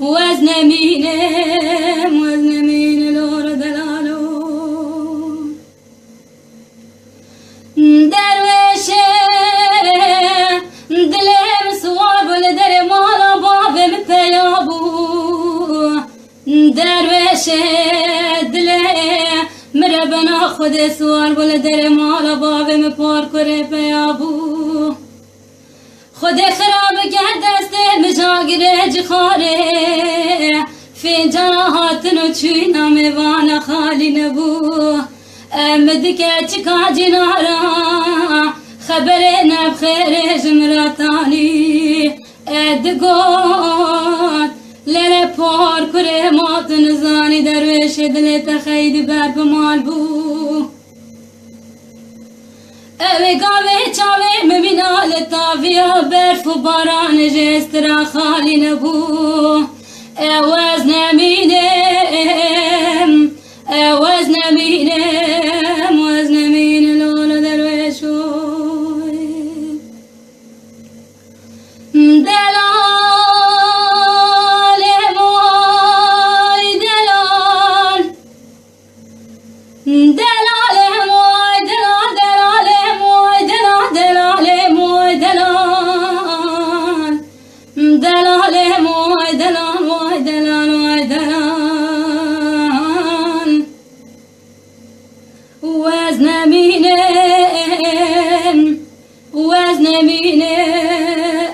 وزن مینه لور دلالو درویشه دلم سوار بل در مالا بابم پیابو درویشه دلم مره بنا خود سوار بل در مالا بابم پار کره پیابو خود خراب کرد دست مجاگره جخاره فنجان هاتن و چوینا میوان خالی نبو امد که چکا جنارا خبر نب خیر جمراتانی ادگوت لیل پار کره مات نزانی درویش دل تخید بر بمال بو اوه گاوه چاوه مبینال تاویا برف و باران جسترا خالی نبو اوز نمینم وز نمینه لولا درویشوی دلال موی دلال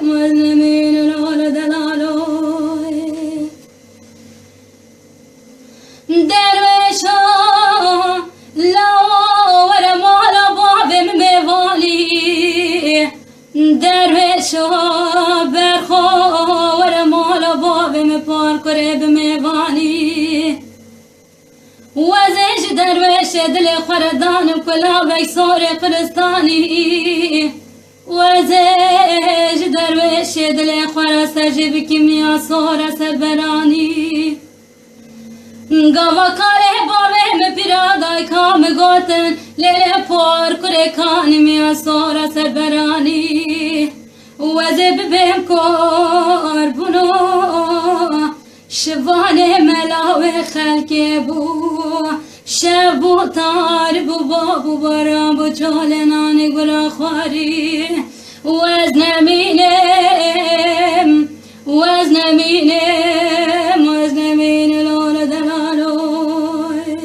وزن مینه لولا دلالوی درویشا لاور مالا بابم میوالی درویشا برخور مالا بابم پار کره بمیوالی وزش درویش دل خردانم کلا بکسار قرستانی وزش درویش دل خرا سجب کمیا سور سربرانی گاوا کاره بابم پیرادای کام گوتن لیل پار کره کانمیا سور سربرانی وزه ببیم کار بونو شوان ملاو خلق بو شبو تار بو بابو برام بو چالنان گلا خواری وزن مینم لولا دلالوی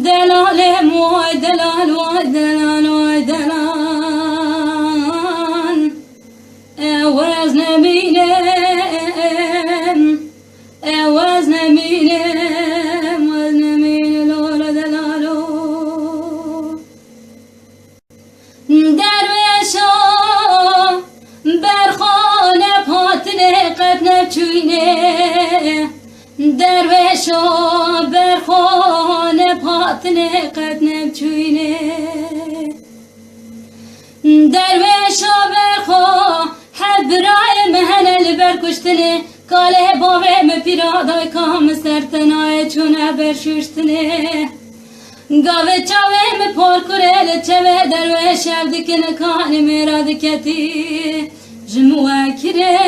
دلال موی دلال وزن مینه لولا دلالو درویشا برخانه پاتنه قد نبچوینه درویشا برخانه پاتنه قد نبچوینه درویشا برخو حبرای مهنل برکشتنه کاله باوه مپیرادای کام سرتنای چونه برشوشتنه گاوه چاوه مپار کرل چوه دروه شب دکنه کانی میرا دکتی جموه کره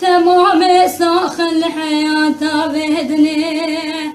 تمام ساخن لحیاتا بدنه